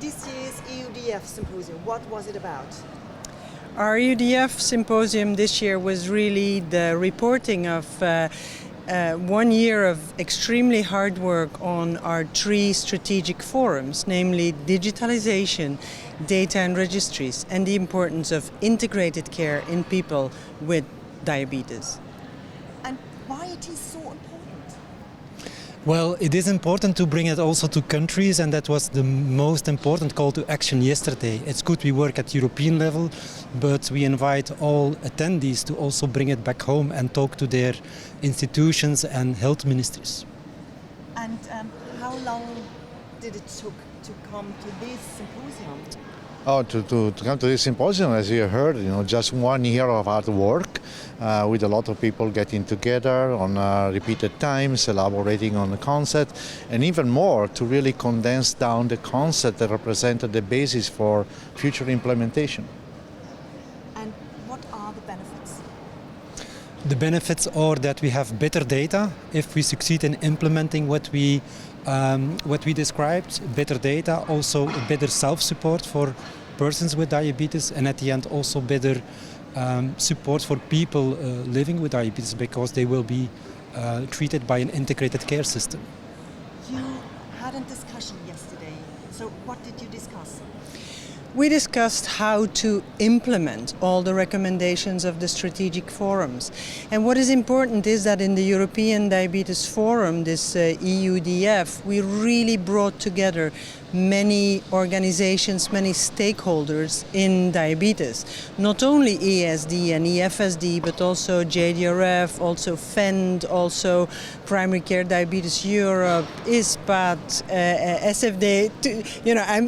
this year's EUDF Symposium, what was it about? Our EUDF Symposium this year was really the reporting of 1 year of extremely hard work on our 3 strategic forums, namely digitalization, data and registries, and the importance of integrated care in people with diabetes. And why it is so important? Well, it is important to bring it also to countries, and that was the most important call to action yesterday. It's good we work at European level, but we invite all attendees to also bring it back home and talk to their institutions and health ministries. And how long did it took to come to this symposium? To come to this symposium, as you heard, just 1 year of hard work with a lot of people getting together on repeated times, elaborating on the concept, and even more to really condense down the concept that represented the basis for future implementation. And what are the benefits? The benefits are that we have better data if we succeed in implementing what we described, better data, also better self-support for persons with diabetes, and at the end also better support for people living with diabetes, because they will be treated by an integrated care system. You had a discussion yesterday, so what did you discuss? We discussed how to implement all the recommendations of the strategic forums. And what is important is that in the European Diabetes Forum, this EUDF, we really brought together many organizations, many stakeholders in diabetes. Not only EASD and EFSD, but also JDRF, also FEND, also Primary Care Diabetes Europe, ISPAT, SFD.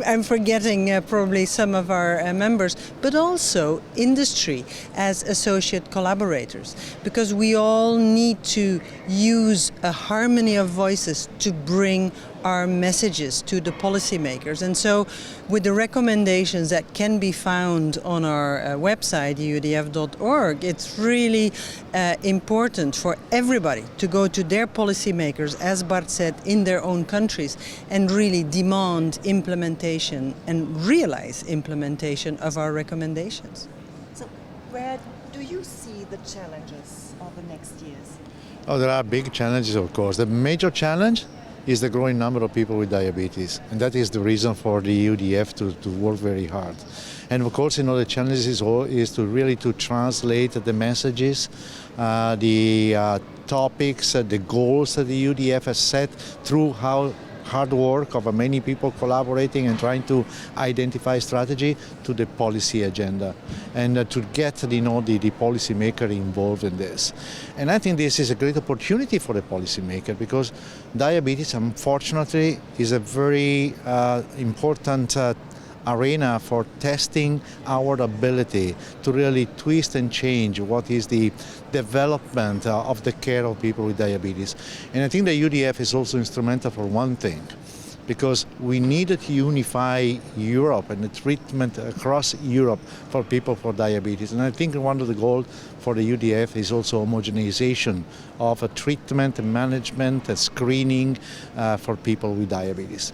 I'm forgetting probably some of our members, but also industry as associate collaborators, because we all need to use a harmony of voices to bring our messages to the policymakers. And so with the recommendations that can be found on our website, eudf.org, it's really important for everybody to go to their policymakers, as Bart said, in their own countries, and really demand implementation and realize implementation of our recommendations. So where do you see the challenges of the next years? Oh, there are big challenges, of course. The major challenge is the growing number of people with diabetes, and that is the reason for the EUDF to work very hard. And of course, the challenge is to really translate the messages, the topics, the goals that the EUDF has set through hard work of many people collaborating and trying to identify strategy to the policy agenda, and to get the policymaker involved in this. And I think this is a great opportunity for the policymaker, because diabetes, unfortunately, is a very important arena for testing our ability to really twist and change what is the development of the care of people with diabetes. And I think the EUDF is also instrumental for one thing, because we needed to unify Europe and the treatment across Europe for people for diabetes. And I think one of the goals for the EUDF is also homogenization of a treatment and management and screening for people with diabetes.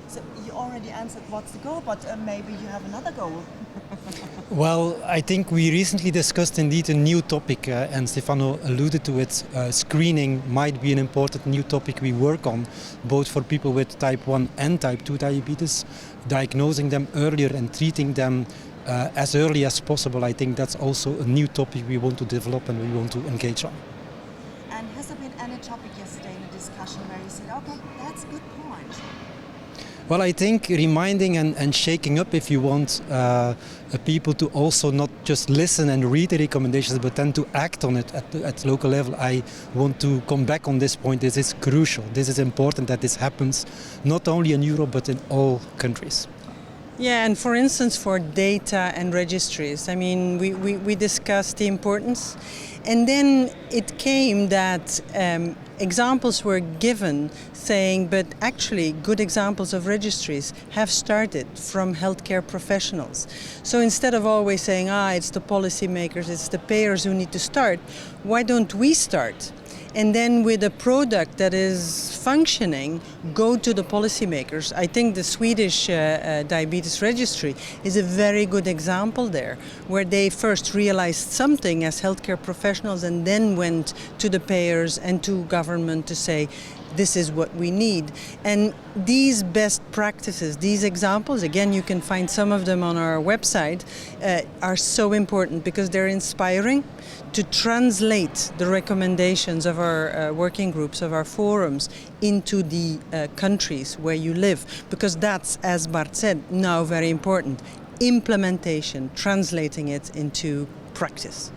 So you already answered what's the goal, but maybe you have another goal. Well, I think we recently discussed indeed a new topic, and Stefano alluded to it. Screening might be an important new topic we work on, both for people with type 1 and type 2 diabetes, diagnosing them earlier and treating them as early as possible. I think that's also a new topic we want to develop and we want to engage on. And has there been any topic yesterday in the discussion where you said, okay, that's a good point? Well, I think reminding and shaking up, if you want, people to also not just listen and read the recommendations, but then to act on it at local level. I want to come back on this point. This is crucial. This is important that this happens not only in Europe, but in all countries. Yeah, and for instance, for data and registries, I mean, we discussed the importance, and then it came that examples were given saying, but actually good examples of registries have started from healthcare professionals. So instead of always saying, it's the policymakers, it's the payers who need to start, why don't we start? and then with a product that is functioning, go to the policymakers. I think the Swedish diabetes registry is a very good example there, where they first realized something as healthcare professionals and then went to the payers and to government to say, this is what we need. And these best practices, these examples, again, you can find some of them on our website, are so important because they're inspiring to translate the recommendations of our working groups, of our forums, into the countries where you live. Because that's, as Bart said, now very important. Implementation, translating it into practice.